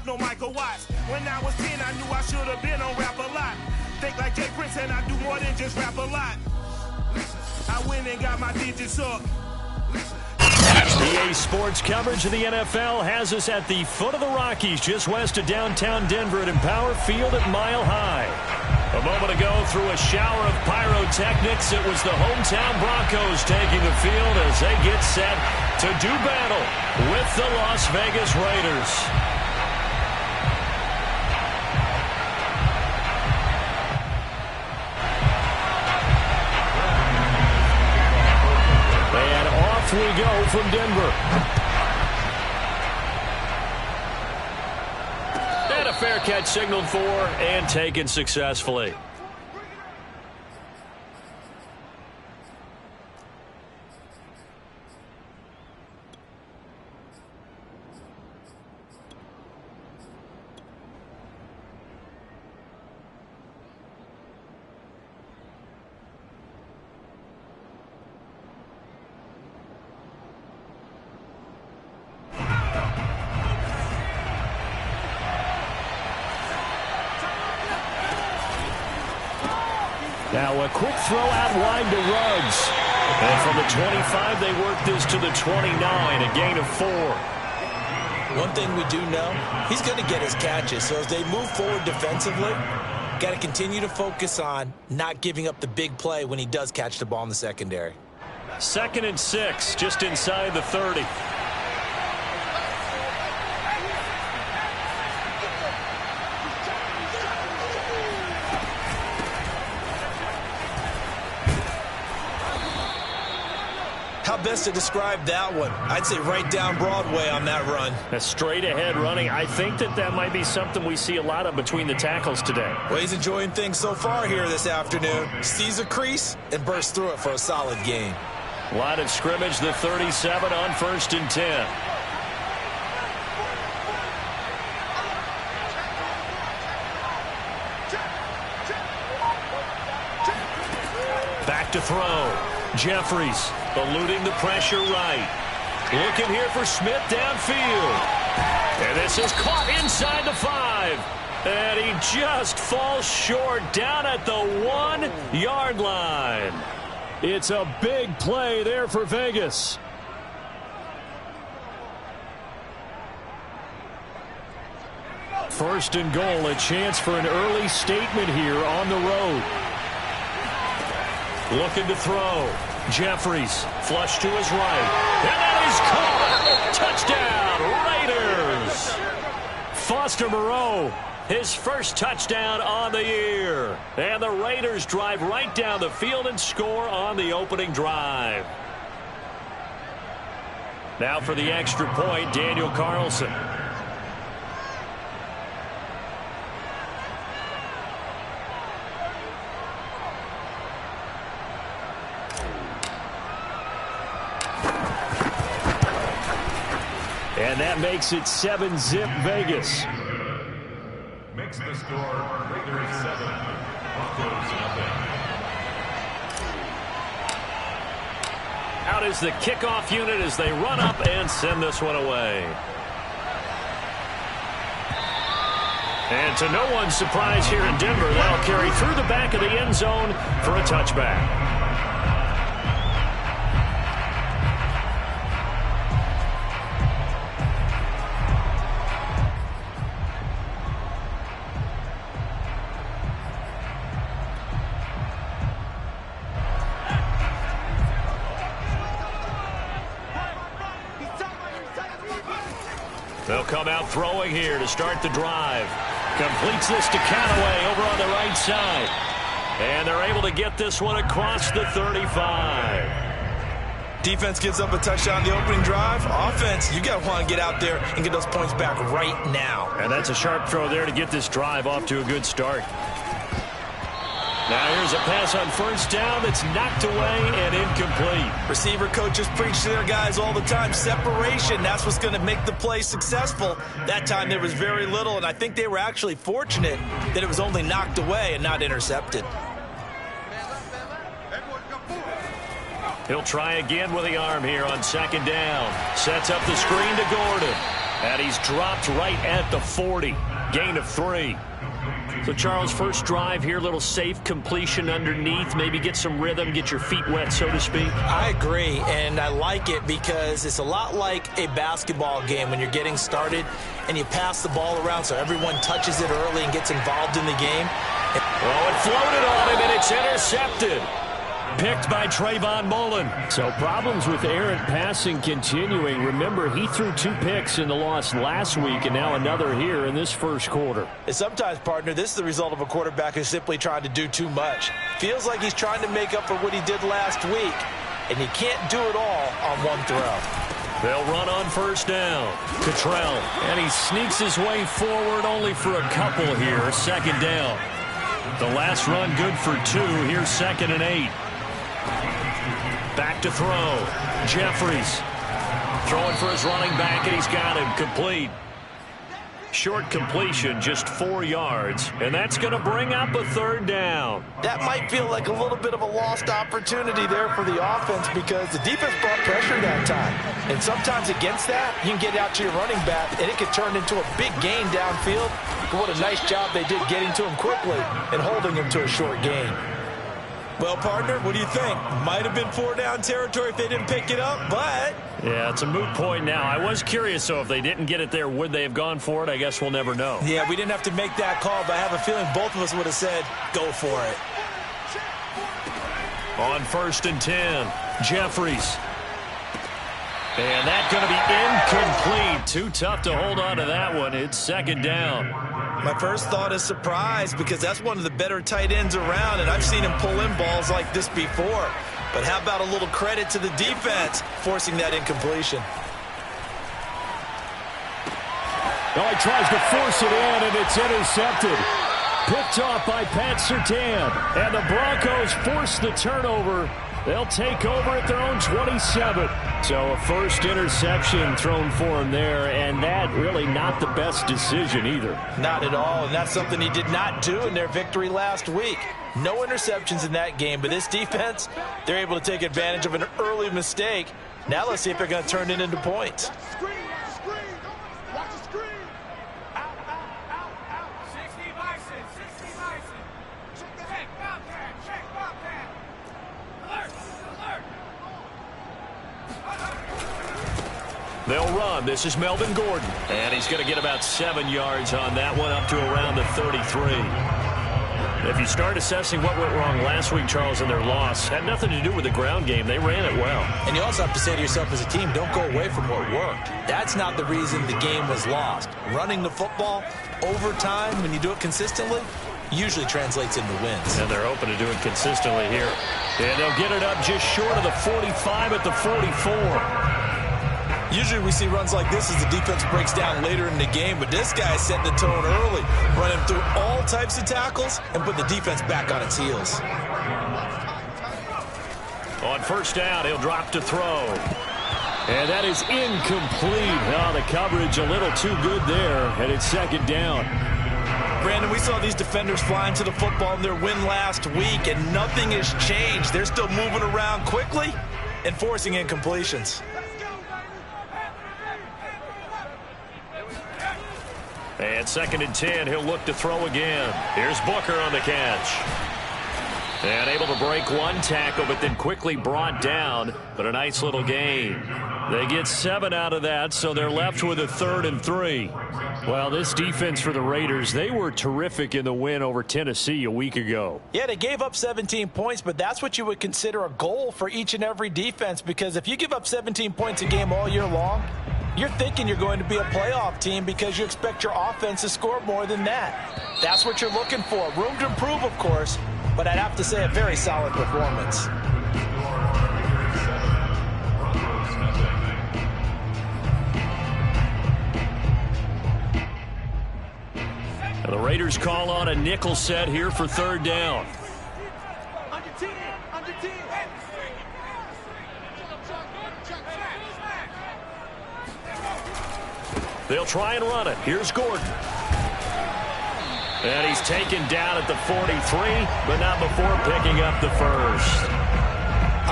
pop, no Michael Watts. When I was 10, I knew I should have been on Rap a Lot. Think like Jay Prince and I do more than just rap a lot. I went and got my digits up. EA Sports coverage of the NFL has us at the foot of the Rockies, just west of downtown Denver at Empower Field at Mile High. A moment ago, through a shower of pyrotechnics, it was the hometown Broncos taking the field as they get set to do battle with the Las Vegas Raiders. And off we go from Denver. And a fair catch signaled for and taken successfully. Now a quick throw out wide to Ruggs. And from the 25, they work this to the 29, a gain of 4. One thing we do know, he's going to get his catches. So as they move forward defensively, got to continue to focus on not giving up the big play when he does catch the ball in the secondary. 2nd and 6, just inside the 30. How best to describe that one? I'd say right down Broadway on that run. A straight ahead running. I think that might be something we see a lot of between the tackles today. Well, he's enjoying things so far here this afternoon. Sees a crease and bursts through it for a solid gain. Line of scrimmage, the 37 on 1st and 10. Back to throw. Jeffries eluding the pressure right. Looking here for Smith downfield. And this is caught inside the 5. And he just falls short down at the 1-yard line. It's a big play there for Vegas. First and goal, a chance for an early statement here on the road. Looking to throw. Jeffries, flush to his right. And that is caught! Touchdown, Raiders! Foster Moreau, his first touchdown on the year. And the Raiders drive right down the field and score on the opening drive. Now for the extra point, Daniel Carlson. And that makes it 7-zip Vegas. Makes the score Raiders 7, Broncos nothing. Out is the kickoff unit as they run up and send this one away. And to no one's surprise here in Denver, that'll carry through the back of the end zone for a touchback. They'll come out throwing here to start the drive. Completes this to Callaway over on the right side. And they're able to get this one across the 35. Defense gives up a touchdown on the opening drive. Offense, you got to want to get out there and get those points back right now. And that's a sharp throw there to get this drive off to a good start. Now here's a pass on first down that's knocked away and incomplete. Receiver coaches preach to their guys all the time. Separation, that's what's going to make the play successful. That time there was very little, and I think they were actually fortunate that it was only knocked away and not intercepted. He'll try again with the arm here on second down. Sets up the screen to Gordon. And he's dropped right at the 40. Gain of 3. So, Charles, first drive here, little safe completion underneath. Maybe get some rhythm, get your feet wet, so to speak. I agree, and I like it because it's a lot like a basketball game when you're getting started and you pass the ball around so everyone touches it early and gets involved in the game. Oh, it floated on him, and it's intercepted. Picked by Trayvon Mullen. So problems with errant passing continuing. Remember, he threw 2 picks in the loss last week and now another here in this first quarter. And sometimes, partner, this is the result of a quarterback who's simply trying to do too much. Feels like he's trying to make up for what he did last week, and he can't do it all on one throw. They'll run on first down. Cottrell, and he sneaks his way forward only for a couple here. Second down. The last run good for 2. Here's 2nd and 8. Back to throw. Jeffries throwing for his running back, and he's got him complete. Short completion, just 4 yards, and that's going to bring up a 3rd down. That might feel like a little bit of a lost opportunity there for the offense because the defense brought pressure that time. And sometimes against that, you can get out to your running back, and it could turn into a big gain downfield. But what a nice job they did getting to him quickly and holding him to a short gain. Well, partner, what do you think? Might have been 4-down territory if they didn't pick it up, but... Yeah, it's a moot point now. I was curious, so if they didn't get it there, would they have gone for it? I guess we'll never know. Yeah, we didn't have to make that call, but I have a feeling both of us would have said, go for it. On 1st and 10, Jeffries. And that's going to be incomplete. Too tough to hold on to that one. It's 2nd down. My first thought is surprise because that's one of the better tight ends around, and I've seen him pull in balls like this before. But how about a little credit to the defense forcing that incompletion? Oh, he tries to force it in, and it's intercepted. Picked off by Pat Surtain. And the Broncos force the turnover. They'll take over at their own 27. So a first interception thrown for him there, and that really not the best decision either. Not at all, and that's something he did not do in their victory last week. No interceptions in that game, but this defense, they're able to take advantage of an early mistake. Now let's see if they're going to turn it into points. They'll run. This is Melvin Gordon. And he's going to get about 7 yards on that one, up to around the 33. If you start assessing what went wrong last week, Charles, in their loss, had nothing to do with the ground game. They ran it well. And you also have to say to yourself as a team, don't go away from what worked. That's not the reason the game was lost. Running the football over time, when you do it consistently, usually translates into wins. And they're hoping to do it consistently here. And they'll get it up just short of the 45 at the 44. Usually we see runs like this as the defense breaks down later in the game, but this guy set the tone early, running through all types of tackles and put the defense back on its heels. On first down, he'll drop to throw. And that is incomplete. Oh, the coverage a little too good there, and it's 2nd down. Brandon, we saw these defenders flying to the football in their win last week, and nothing has changed. They're still moving around quickly and forcing incompletions. And 2nd and 10, he'll look to throw again. Here's Booker on the catch. And able to break one tackle, but then quickly brought down. But a nice little gain. They get 7 out of that, so they're left with a 3rd and 3. Well, this defense for the Raiders, they were terrific in the win over Tennessee a week ago. Yeah, they gave up 17 points, but that's what you would consider a goal for each and every defense, because if you give up 17 points a game all year long, you're thinking you're going to be a playoff team because you expect your offense to score more than that. That's what you're looking for. Room to improve, of course, but I'd have to say a very solid performance. The Raiders call on a nickel set here for 3rd down. They'll try and run it. Here's Gordon. And he's taken down at the 43, but not before picking up the first.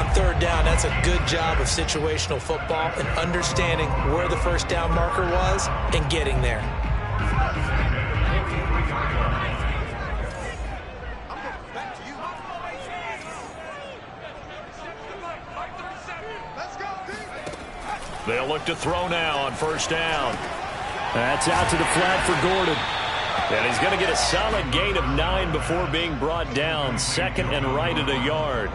On third down, that's a good job of situational football and understanding where the first down marker was and getting there. They'll look to throw now on first down. That's out to the flat for Gordon. And he's going to get a solid gain of 9 before being brought down. Second and right at a yard.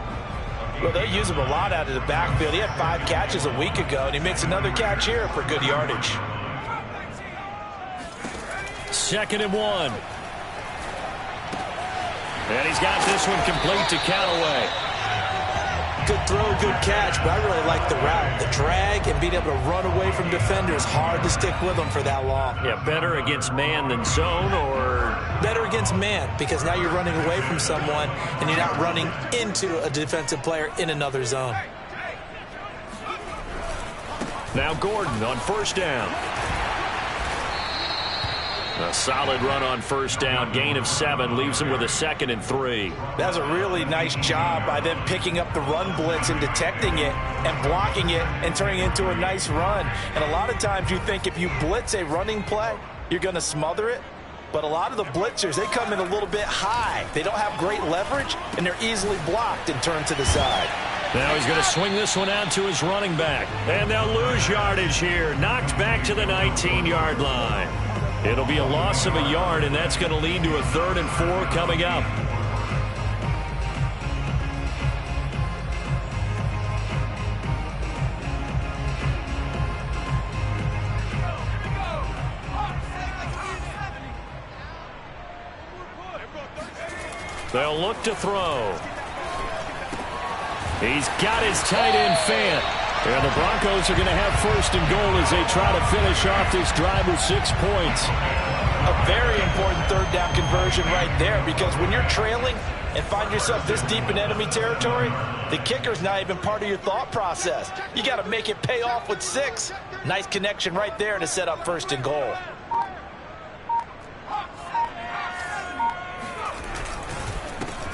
Well, they use him a lot out of the backfield. He had 5 catches a week ago, and he makes another catch here for good yardage. Second and 1. And he's got this one complete to Callaway. Good throw, good catch, but I really like the route. The drag and being able to run away from defenders, hard to stick with them for that long. Yeah, better against man than zone, or? Better against man, because now you're running away from someone and you're not running into a defensive player in another zone. Now Gordon on first down. A solid run on first down. Gain of 7 leaves him with a 2nd and 3. That's a really nice job by them picking up the run blitz and detecting it and blocking it and turning it into a nice run. And a lot of times you think if you blitz a running play, you're going to smother it. But a lot of the blitzers, they come in a little bit high. They don't have great leverage, and they're easily blocked and turned to the side. Now he's going to swing this one out to his running back. And they'll lose yardage here. Knocked back to the 19-yard line. It'll be a loss of a yard, and that's going to lead to a 3rd and 4 coming up. They'll look to throw. He's got his tight end Fant. And the Broncos are going to have 1st and goal as they try to finish off this drive with 6 points. A very important 3rd down conversion right there, because when you're trailing and find yourself this deep in enemy territory, the kicker's not even part of your thought process. You got to make it pay off with 6. Nice connection right there to set up 1st and goal.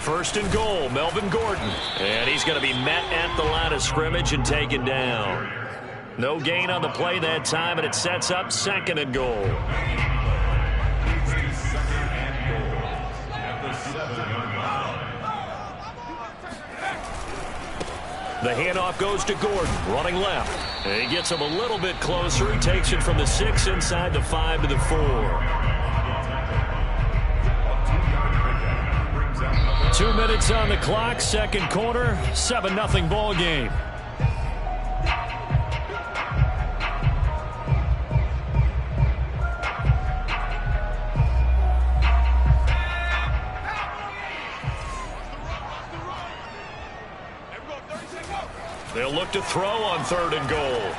First and goal, Melvin Gordon. And he's going to be met at the line of scrimmage and taken down. No gain on the play that time, and it sets up 2nd and goal. The handoff goes to Gordon, running left. And he gets him a little bit closer. He takes it from the 6 inside the 5 to the 4. 2 minutes on the clock, 2nd quarter, 7-0 ball game. They'll look to throw on 3rd and goal.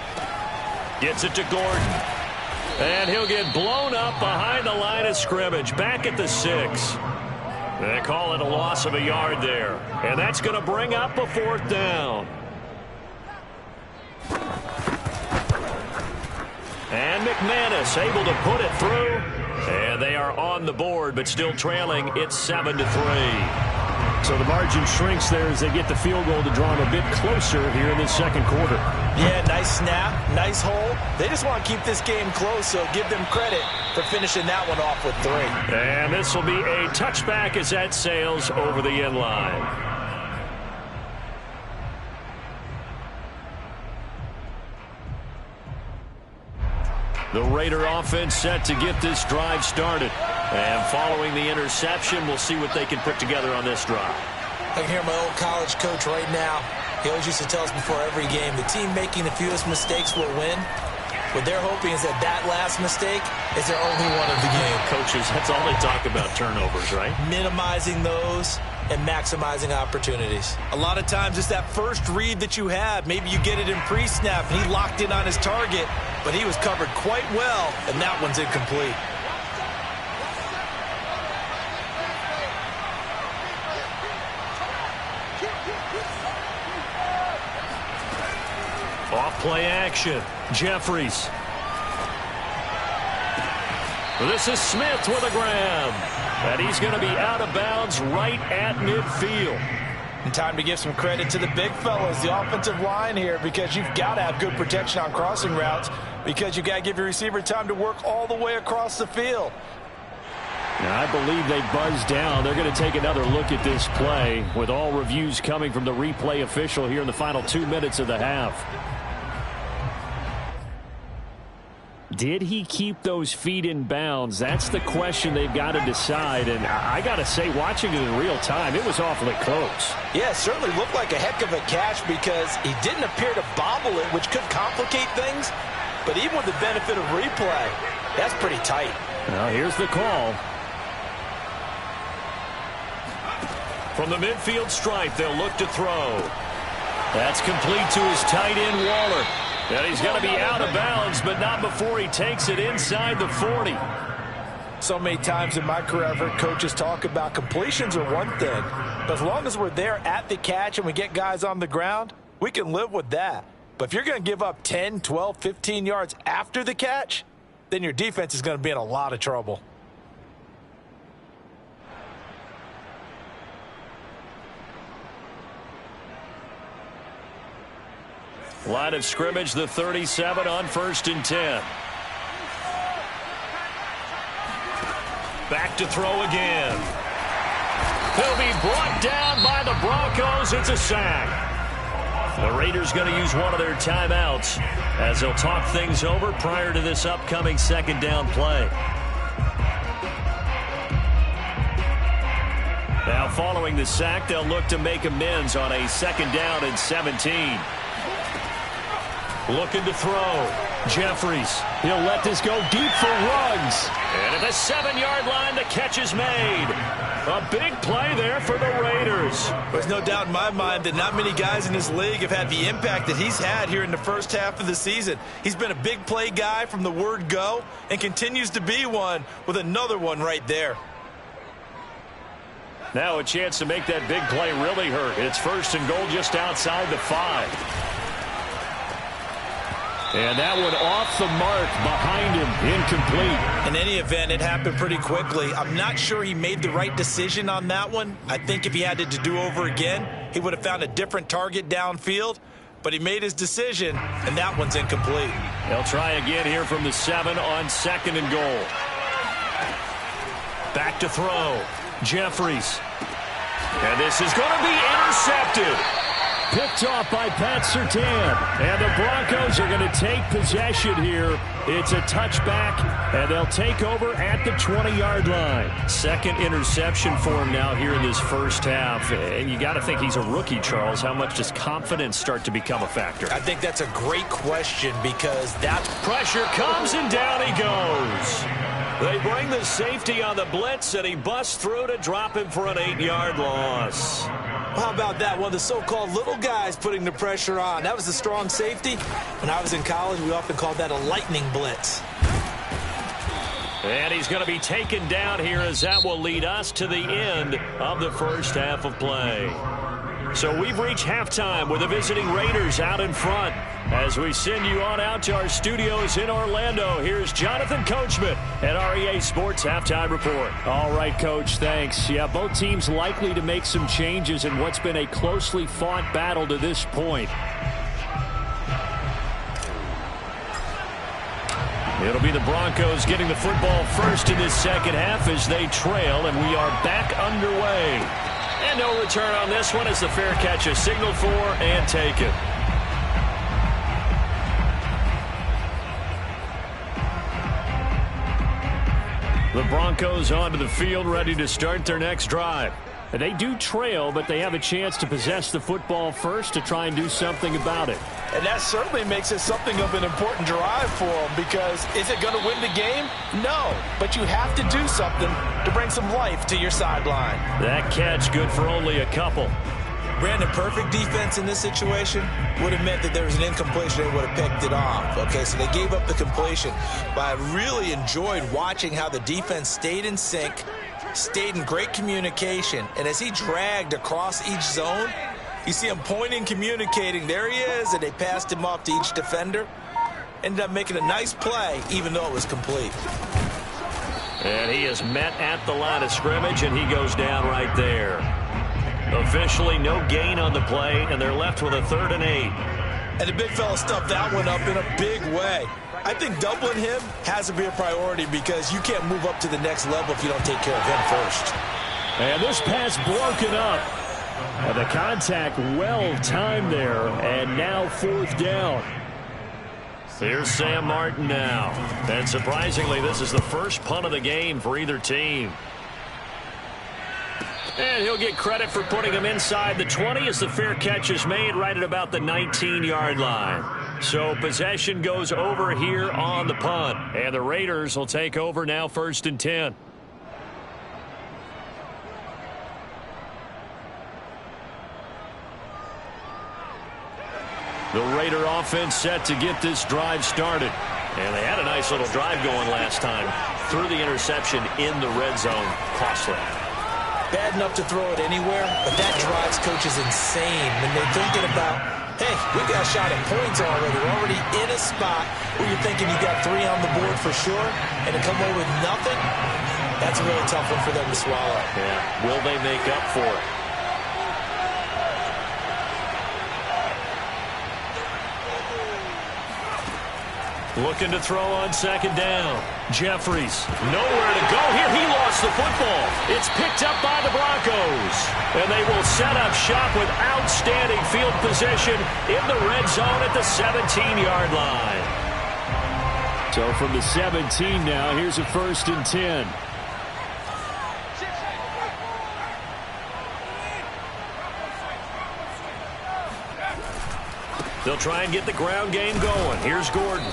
Gets it to Gordon. And he'll get blown up behind the line of scrimmage, back at the 6. They call it a loss of a yard there. And that's going to bring up a 4th down. And McManus able to put it through. And they are on the board, but still trailing. It's 7-3. So the margin shrinks there as they get the field goal to draw them a bit closer here in the 2nd quarter. Yeah, nice snap, nice hole. They just want to keep this game close, so give them credit for finishing that one off with 3. And this will be a touchback as that sails over the end line. The Raider offense set to get this drive started. And following the interception, we'll see what they can put together on this drive. I can hear my old college coach right now. He always used to tell us before every game, the team making the fewest mistakes will win. What they're hoping is that that last mistake is their only one of the game. Coaches, that's all they talk about, turnovers, right? Minimizing those and maximizing opportunities. A lot of times it's that first read that you have. Maybe you get it in pre-snap and he locked in on his target, but he was covered quite well, and that one's incomplete. Off play action. Jeffries. This is Smith with a grab. And he's going to be out of bounds right at midfield. And time to give some credit to the big fellas, the offensive line here, because you've got to have good protection on crossing routes, because you've got to give your receiver time to work all the way across the field. Now, I believe they buzzed down. They're going to take another look at this play, with all reviews coming from the replay official here in the final 2 minutes of the half. Did he keep those feet in bounds? That's the question they've got to decide. And I got to say, watching it in real time, it was awfully close. Yeah, it certainly looked like a heck of a catch because he didn't appear to bobble it, which could complicate things. But even with the benefit of replay, that's pretty tight. Now, here's the call. From the midfield stripe, they'll look to throw. That's complete to his tight end, Waller. And he's going to be out of bounds, but not before he takes it inside the 40. So many times in my career, I've heard coaches talk about completions are one thing. But as long as we're there at the catch and we get guys on the ground, we can live with that. But if you're going to give up 10, 12, 15 yards after the catch, then your defense is going to be in a lot of trouble. Line of scrimmage, the 37 on 1st and 10. Back to throw again. He'll be brought down by the Broncos. It's a sack. The Raiders going to use one of their timeouts as they'll talk things over prior to this upcoming second down play. Now following the sack, they'll look to make amends on a second down and 17. Looking to throw. Jeffries. He'll let this go deep for Ruggs. And at the 7-yard line, the catch is made. A big play there for the Raiders. There's no doubt in my mind that not many guys in this league have had the impact that he's had here in the first half of the season. He's been a big play guy from the word go and continues to be one with another one right there. Now a chance to make that big play really hurt. It's 1st and goal just outside the 5. And that one off the mark behind him, incomplete. In any event, it happened pretty quickly. I'm not sure he made the right decision on that one. I think if he had to do over again, he would have found a different target downfield. But he made his decision, and that one's incomplete. They'll try again here from the 7 on 2nd and goal. Back to throw. Jeffries. And this is going to be intercepted. Picked off by Pat Surtain. And the Broncos are going to take possession here. It's a touchback, and they'll take over at the 20-yard line. Second interception for him now here in this first half. And you got to think he's a rookie, Charles. How much does confidence start to become a factor? I think that's a great question because that pressure comes, and down he goes. They bring the safety on the blitz, and he busts through to drop him for an 8-yard loss. How about that? One of the so-called little guys putting the pressure on. That was the strong safety. When I was in college, we often called that a lightning blitz. And he's going to be taken down here as that will lead us to the end of the first half of play. So we've reached halftime with the visiting Raiders out in front. As we send you on out to our studios in Orlando, here's Jonathan Coachman at REA Sports Halftime Report. All right, Coach, thanks. Yeah, both teams likely to make some changes in what's been a closely fought battle to this point. It'll be the Broncos getting the football first in this second half as they trail, and we are back underway. And no return on this one as the fair catch is signaled for and taken. The Broncos onto the field, ready to start their next drive. And they do trail, but they have a chance to possess the football first to try and do something about it. And that certainly makes it something of an important drive for them because is it going to win the game? No, but you have to do something to bring some life to your sideline. That catch good for only a couple. Brandon, perfect defense in this situation would have meant that there was an incompletion. They would have picked it off. Okay, so they gave up the completion. But I really enjoyed watching how the defense stayed in sync, stayed in great communication. And as he dragged across each zone, you see him pointing, communicating. There he is, and they passed him off to each defender. Ended up making a nice play, even though it was complete. And he is met at the line of scrimmage, and he goes down right there. Officially no gain on the play, and they're left with a 3rd and 8. And the big fella stuffed that one up in a big way. I think doubling him has to be a priority because you can't move up to the next level if you don't take care of him first. And this pass broken up. And the contact well timed there, and now 4th down. Here's Sam Martin now. And surprisingly, this is the first punt of the game for either team. And he'll get credit for putting him inside the 20 as the fair catch is made right at about the 19-yard line. So possession goes over here on the punt. And the Raiders will take over now 1st and 10. The Raider offense set to get this drive started. And they had a nice little drive going last time. Threw the interception in the red zone. Costly. Bad enough to throw it anywhere, but that drives coaches insane when they're thinking about, hey, we got a shot at points already. We're already in a spot where you're thinking you got 3 on the board for sure, and to come away with nothing, that's a really tough one for them to swallow. Yeah. Will they make up for it? Looking to throw on 2nd down. Jeffries, nowhere to go here. He lost the football. It's picked up by the Broncos. And they will set up shop with outstanding field position in the red zone at the 17-yard line. So from the 17 now, here's a 1st and 10. They'll try and get the ground game going. Here's Gordon.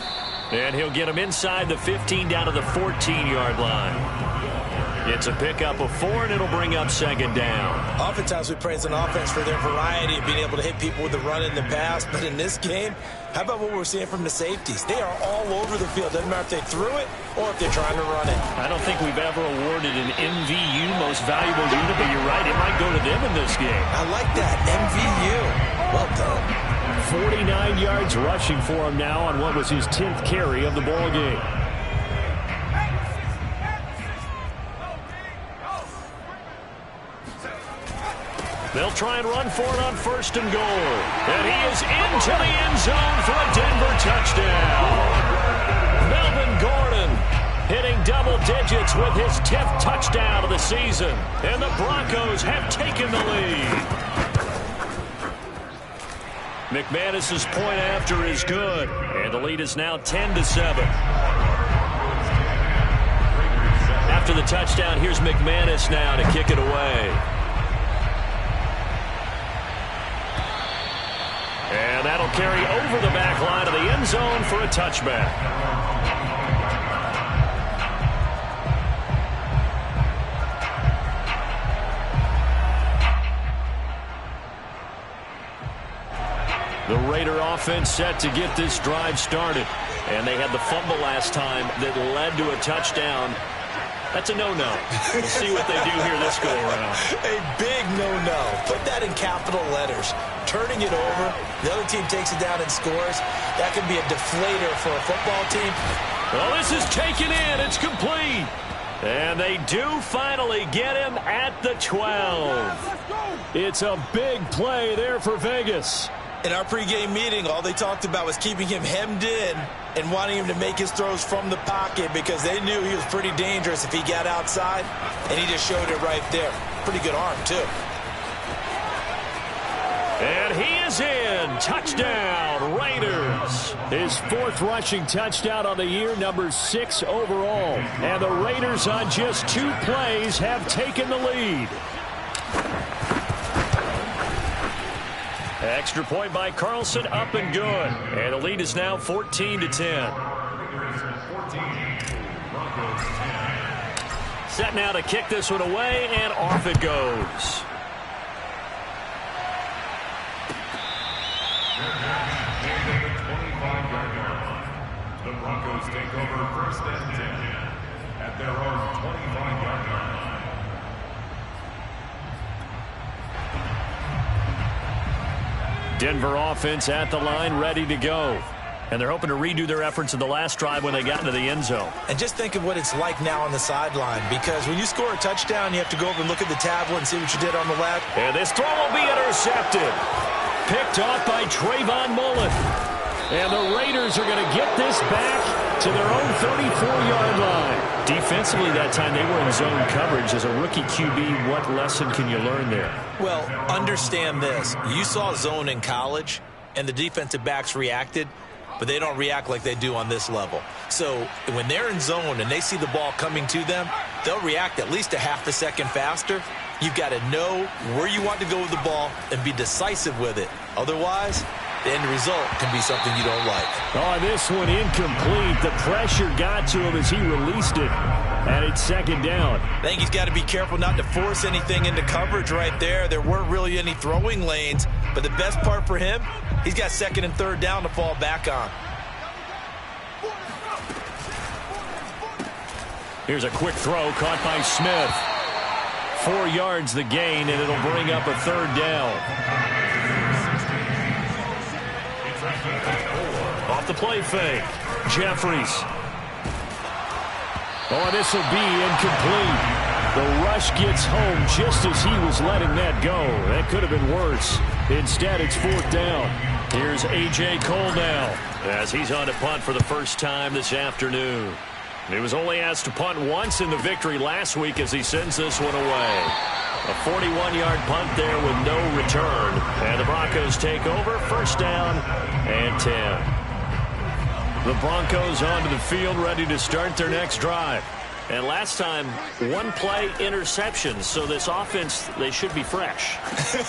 And he'll get him inside the 15 down to the 14-yard line. It's a pickup of 4, and it'll bring up 2nd down. Oftentimes we praise an offense for their variety of being able to hit people with the run in the pass. But in this game, how about what we're seeing from the safeties? They are all over the field. Doesn't matter if they threw it or if they're trying to run it. I don't think we've ever awarded an MVU, most valuable unit, but you're right, it might go to them in this game. I like that, MVU. Well done. 49 yards rushing for him now on what was his 10th carry of the ball game. They'll try and run for it on 1st and goal. And he is into the end zone for a Denver touchdown. Melvin Gordon hitting double digits with his 10th touchdown of the season. And the Broncos have taken the lead. McManus's point after is good, and the lead is now 10-7. After the touchdown, here's McManus now to kick it away. And that'll carry over the back line of the end zone for a touchback. The Raider offense set to get this drive started. And they had the fumble last time that led to a touchdown. That's a no-no. We'll see what they do here this go-around. A big no-no. Put that in capital letters. Turning it over, the other team takes it down and scores. That can be a deflator for a football team. Well, this is taken in. It's complete. And they do finally get him at the 12. It's a big play there for Vegas. In our pregame meeting, all they talked about was keeping him hemmed in and wanting him to make his throws from the pocket because they knew he was pretty dangerous if he got outside, and he just showed it right there. Pretty good arm, too. And he is in. Touchdown, Raiders. His 4th rushing touchdown on the year, number 6 overall. And the Raiders on just 2 plays have taken the lead. Extra point by Carlson, up and good. And the lead is now 14-10. Set now to kick this one away, and off it goes. The Broncos take over 1st and 10 at their own 25-yard line. Denver offense at the line, ready to go. And they're hoping to redo their efforts in the last drive when they got into the end zone. And just think of what it's like now on the sideline, because when you score a touchdown, you have to go over and look at the tablet and see what you did on the left. And this throw will be intercepted. Picked off by Trayvon Mullen. And the Raiders are going to get this back to their own 34-yard line. Defensively that time they were in zone coverage. As a rookie QB, what lesson can you learn there? Well, understand this. You saw zone in college, and the defensive backs reacted, but they don't react like they do on this level. So when they're in zone and they see the ball coming to them, they'll react at least a half a second faster. You've got to know where you want to go with the ball and be decisive with it. Otherwise, the end result can be something you don't like. Oh, this one incomplete. The pressure got to him as he released it. And it's second down. I think he's got to be careful not to force anything into coverage right there. There weren't really any throwing lanes. But the best part for him, he's got second and third down to fall back on. Here's a quick throw caught by Smith. 4 yards the gain, and it'll bring up a third down. Off the play fake. Jeffries. Oh, this will be incomplete. The rush gets home just as he was letting that go. That could have been worse. Instead, it's fourth down. Here's A.J. Cole now as he's on to punt for the first time this afternoon. He was only asked to punt once in the victory last week as he sends this one away. A 41-yard punt there with no return. And the Broncos take over, first down and 10. The Broncos onto the field, ready to start their next drive. And last time, one-play interception, so this offense, they should be fresh.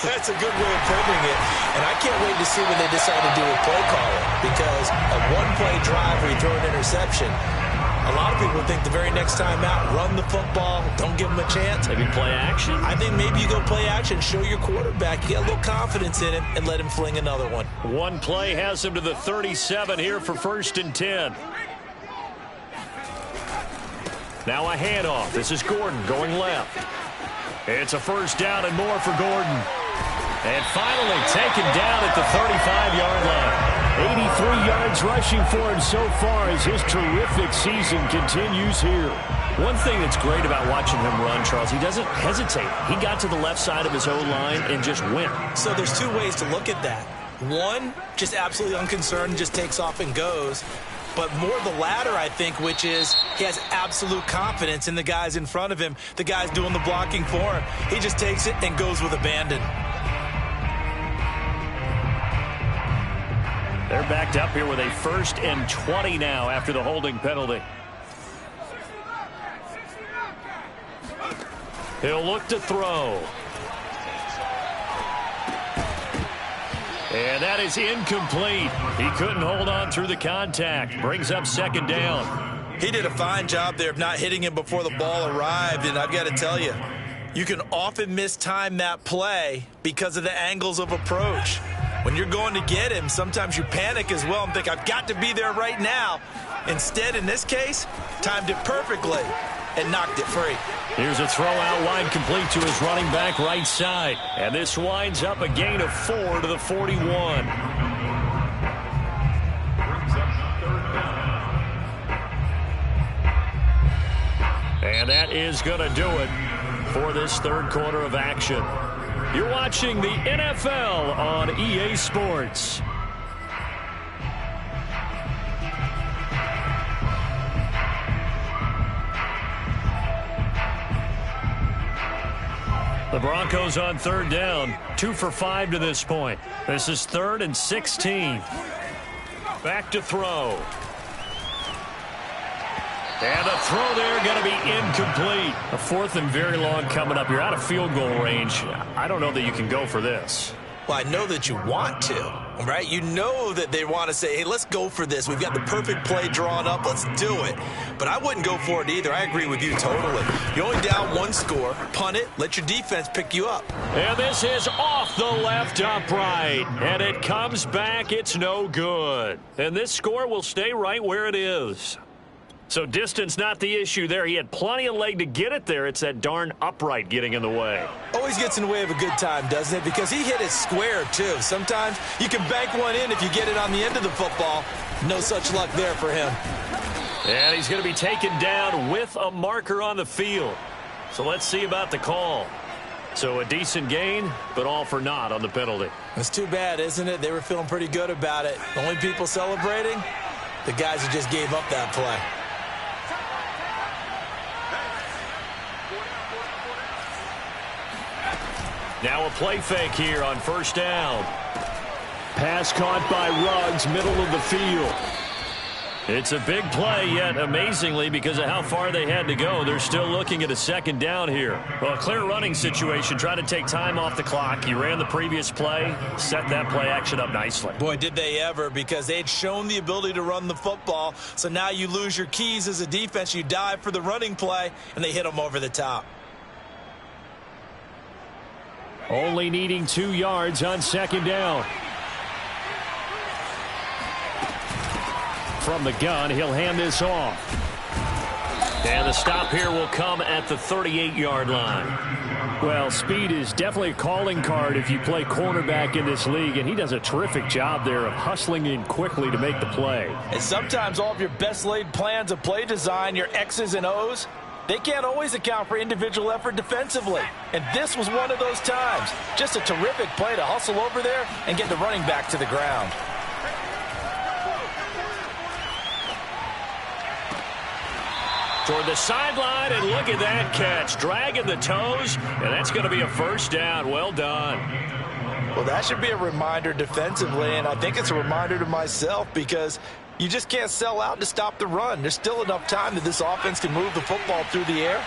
That's a good way of putting it. And I can't wait to see what they decide to do with play calling, because a one-play drive where you throw an interception, a lot of people think the very next time out, run the football, don't give them a chance. Maybe play action? I think maybe you go play action, show your quarterback, you get a little confidence in him, and let him fling another one. One play has him to the 37 here for first and 10. Now a handoff. This is Gordon going left. It's a first down and more for Gordon. And finally taken down at the 35-yard line. 83 yards rushing for him so far as his terrific season continues here. One thing that's great about watching him run, Charles, he doesn't hesitate. He got to the left side of his O-line and just went. So there's two ways to look at that. One, just absolutely unconcerned, just takes off and goes. But more the latter, I think, which is he has absolute confidence in the guys in front of him, the guys doing the blocking for him. He just takes it and goes with abandon. They're backed up here with a first and 20 now after the holding penalty. He'll look to throw. And that is incomplete. He couldn't hold on through the contact. Brings up second down. He did a fine job there of not hitting him before the ball arrived, and I've got to tell you, you can often mistime that play because of the angles of approach. When you're going to get him, sometimes you panic as well and think, I've got to be there right now. Instead, in this case, timed it perfectly and knocked it free. Here's a throw out wide complete to his running back right side. And this winds up a gain of 4 to the 41. And that is going to do it for this third quarter of action. You're watching the NFL on EA Sports. The Broncos on third down, 2 for 5 to this point. This is 3rd and 16. Back to throw. And the throw there going to be incomplete. A 4th and very long coming up. You're out of field goal range. I don't know that you can go for this. Well, I know that you want to, right? You know that they want to say, hey, let's go for this. We've got the perfect play drawn up. Let's do it. But I wouldn't go for it either. I agree with you totally. You're only down 1 score. Punt it. Let your defense pick you up. And this is off the left upright. And it comes back. It's no good. And this score will stay right where it is. So distance not the issue there. He had plenty of leg to get it there. It's that darn upright getting in the way. Always gets in the way of a good time, doesn't it? Because he hit it square, too. Sometimes you can bank one in if you get it on the end of the football. No such luck there for him. And he's going to be taken down with a marker on the field. So let's see about the call. So a decent gain, but all for naught on the penalty. It's too bad, isn't it? They were feeling pretty good about it. The only people celebrating, the guys who just gave up that play. Now a play fake here on first down. Pass caught by Ruggs, middle of the field. It's a big play, yet amazingly, because of how far they had to go, they're still looking at a second down here. Well, a clear running situation, trying to take time off the clock. He ran the previous play, set that play action up nicely. Boy, did they ever, because they had shown the ability to run the football. So now you lose your keys as a defense. You dive for the running play, and they hit them over the top. Only needing 2 yards on second down. From the gun, he'll hand this off. And the stop here will come at the 38-yard line. Well, speed is definitely a calling card if you play cornerback in this league, and he does a terrific job there of hustling in quickly to make the play. And sometimes all of your best laid plans of play design, your X's and O's, they can't always account for individual effort defensively. And this was one of those times. Just a terrific play to hustle over there and get the running back to the ground. Toward the sideline, and look at that catch. Dragging the toes, and that's going to be a first down. Well done. Well, that should be a reminder defensively, and I think it's a reminder to myself because you just can't sell out to stop the run. There's still enough time that this offense can move the football through the air,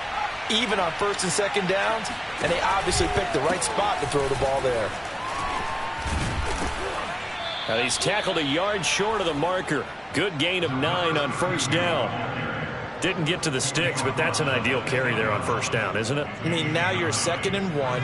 even on first and second downs, and they obviously picked the right spot to throw the ball there. Now he's tackled a yard short of the marker. Good gain of 9 on first down. Didn't get to the sticks, but that's an ideal carry there on first down, isn't it? I mean, now you're 2nd and 1.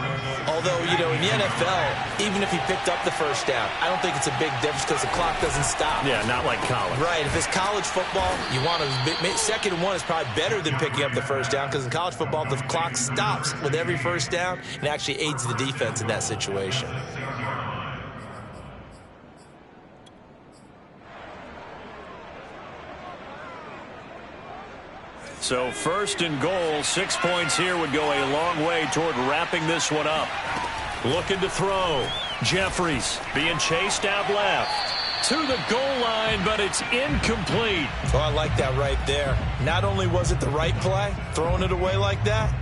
Although, you know, in the NFL, even if he picked up the first down, I don't think it's a big difference because the clock doesn't stop. Yeah, not like college. Right. If it's college football, you want to 2nd and 1 is probably better than picking up the first down because in college football, the clock stops with every first down and actually aids the defense in that situation. So first and goal, 6 points here would go a long way toward wrapping this one up. Looking to throw. Jeffries being chased out left. To the goal line, but it's incomplete. Oh, I like that right there. Not only was it the right play, throwing it away like that,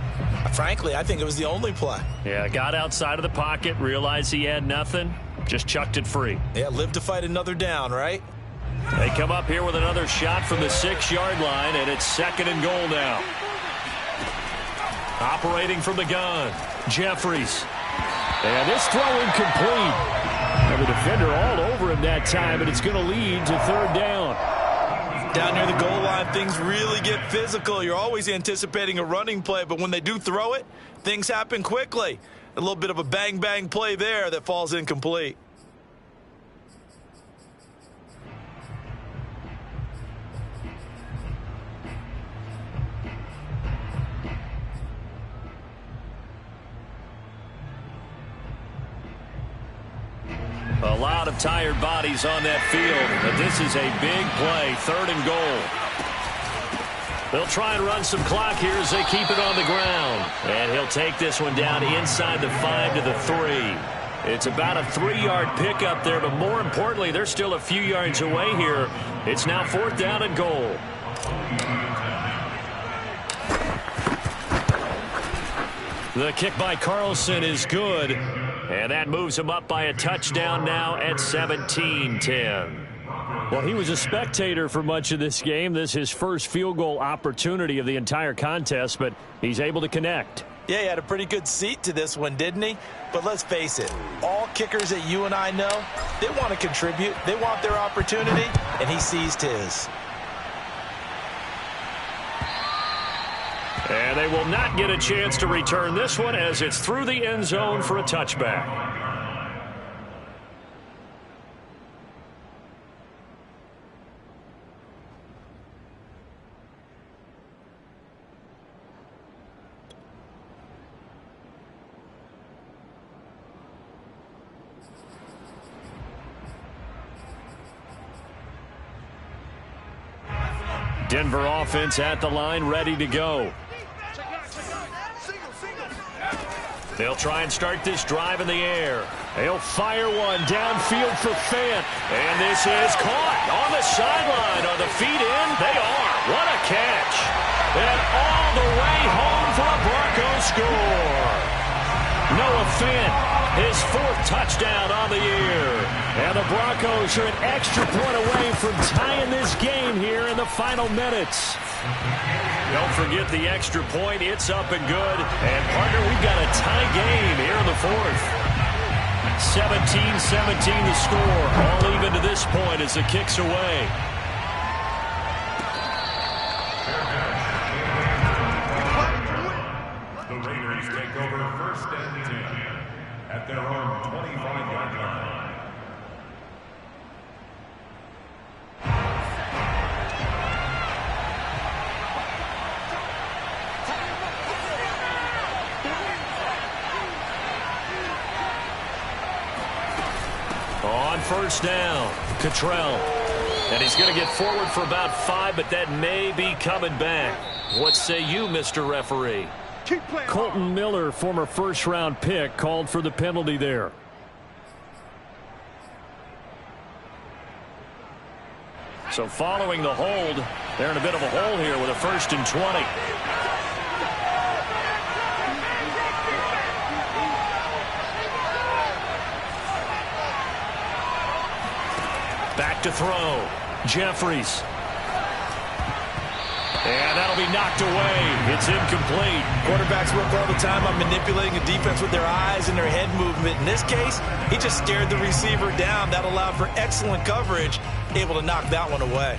frankly, I think it was the only play. Yeah, got outside of the pocket, realized he had nothing, just chucked it free. Yeah, live to fight another down, right? They come up here with another shot from the 6-yard line, and it's 2nd and goal now. Operating from the gun, Jeffries. And this throw incomplete. And the defender all over him that time, and it's going to lead to 3rd down. Down near the goal line, things really get physical. You're always anticipating a running play, but when they do throw it, things happen quickly. A little bit of a bang-bang play there that falls incomplete. A lot of tired bodies on that field, but this is a big play, 3rd and goal. They'll try and run some clock here as they keep it on the ground. And he'll take this one down inside the 5 to the 3. It's about a 3-yard pickup there, but more importantly, they're still a few yards away here. It's now 4th down and goal. The kick by Carlson is good. And that moves him up by a touchdown now at 17-10. Well, he was a spectator for much of this game. This is his first field goal opportunity of the entire contest, but he's able to connect. Yeah, he had a pretty good seat to this one, didn't he? But let's face it, all kickers that you and I know, they want to contribute. They want their opportunity, and he seized his. And they will not get a chance to return this one as it's through the end zone for a touchback. Denver offense at the line, ready to go. They'll try and start this drive in the air. They'll fire one downfield for Fant. And this is caught on the sideline. Are the feet in? They are. What a catch. And all the way home for a Broncos score. Noah Fant, his 4th touchdown on the year. And the Broncos are an extra point away from tying this game here in the final minutes. Don't forget the extra point. It's up and good. And, partner, we've got a tie game here in the 4th. 17-17 the score. All even to this point as the kick's away. The Raiders take over 1st and 10 at their own 25-yard line. On 1st down, Cottrell. And he's going to get forward for about 5, but that may be coming back. What say you, Mr. Referee? Colton Miller, former first-round pick, called for the penalty there. So following the hold, they're in a bit of a hole here with a 1st and 20. Back to throw. Jeffries. And that'll be knocked away. It's incomplete. Quarterbacks work all the time on manipulating a defense with their eyes and their head movement. In this case, he just stared the receiver down. That allowed for excellent coverage, able to knock that one away.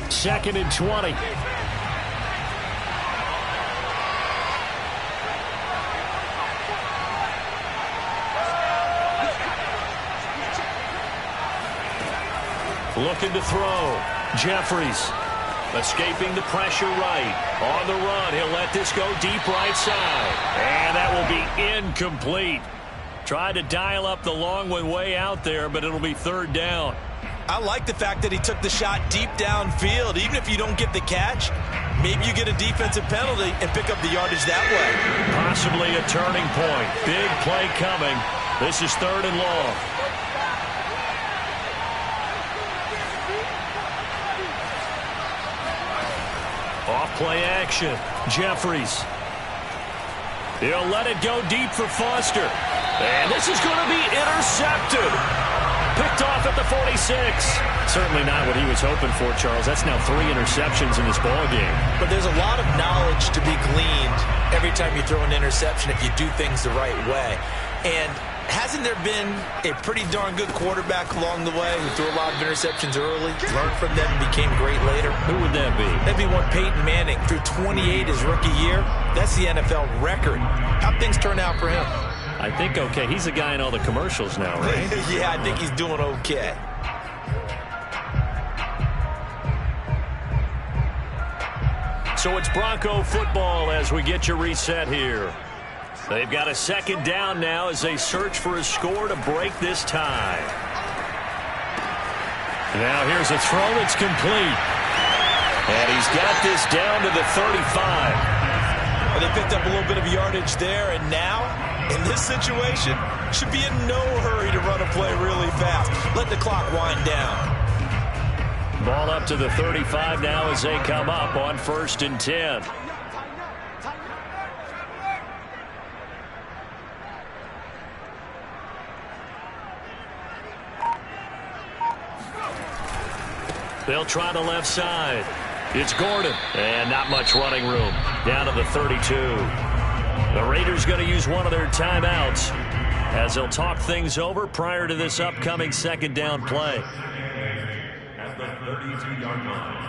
Second and 20. Looking to throw. Jeffries escaping the pressure right. On the run, he'll let this go deep right side. And that will be incomplete. Tried to dial up the long one way out there, but it'll be 3rd down. I like the fact that he took the shot deep downfield. Even if you don't get the catch, maybe you get a defensive penalty and pick up the yardage that way. Possibly a turning point. Big play coming. This is 3rd and long. Off-play action. Jeffries. He'll let it go deep for Foster. And this is going to be intercepted. Picked off at the 46. Certainly not what he was hoping for, Charles. That's now 3 interceptions in this ballgame. But there's a lot of knowledge to be gleaned every time you throw an interception if you do things the right way. And hasn't there been a pretty darn good quarterback along the way who threw a lot of interceptions early, learned from them, and became great later? Who would that be? That'd be one Peyton Manning. Threw 28 his rookie year. That's the NFL record. How'd things turn out for him? I think okay. He's the guy in all the commercials now, right? Yeah, I think he's doing okay. So it's Bronco football as we get you reset here. They've got a 2nd down now as they search for a score to break this tie. Now here's a throw that's complete. And he's got this down to the 35. Well, they picked up a little bit of yardage there, and now, in this situation, should be in no hurry to run a play really fast. Let the clock wind down. Ball up to the 35 now as they come up on 1st and 10. They'll try the left side. It's Gordon. And not much running room. Down to the 32. The Raiders going to use one of their timeouts as they'll talk things over prior to this upcoming 2nd down play. At the 32-yard line.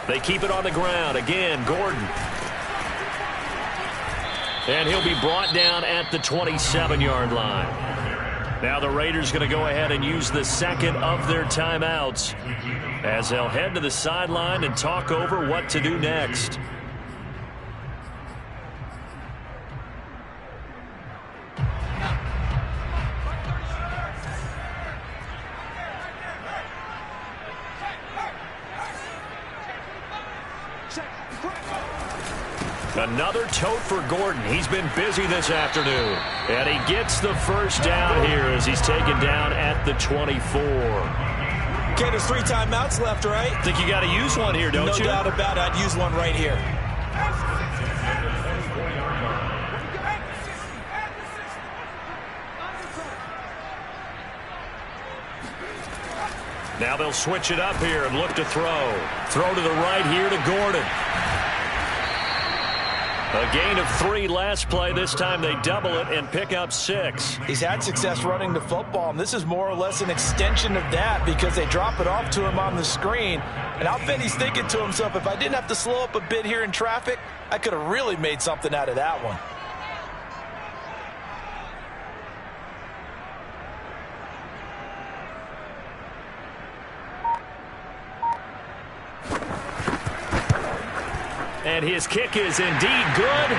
They keep it on the ground. Again, Gordon. And he'll be brought down at the 27-yard line. Now the Raiders going to go ahead and use the second of their timeouts as they'll head to the sideline and talk over what to do next. Another tote for Gordon. He's been busy this afternoon. And he gets the first down here as he's taken down at the 24. Okay, there's 3 timeouts left, right? Think you got to use one here, don't you? No doubt about it. I'd use one right here. Now they'll switch it up here and look to throw. Throw to the right here to Gordon. A gain of 3 last play. This time they double it and pick up 6. He's had success running the football, and this is more or less an extension of that because they drop it off to him on the screen. And I'll bet he's thinking to himself, if I didn't have to slow up a bit here in traffic, I could have really made something out of that one. And his kick is indeed good.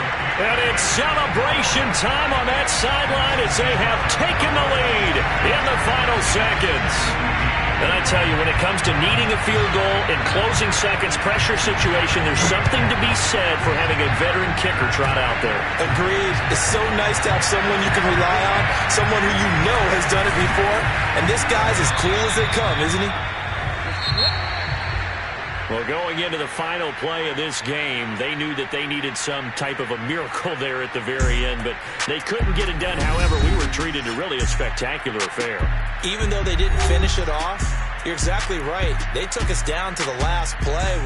And it's celebration time on that sideline as they have taken the lead in the final seconds. And I tell you, when it comes to needing a field goal in closing seconds, pressure situation, there's something to be said for having a veteran kicker trot out there. Agreed. It's so nice to have someone you can rely on, someone who you know has done it before. And this guy's as cool as they come, isn't he? Well, going into the final play of this game, they knew that they needed some type of a miracle there at the very end, but they couldn't get it done. However, we were treated to really a spectacular affair. Even though they didn't finish it off, you're exactly right. They took us down to the last play.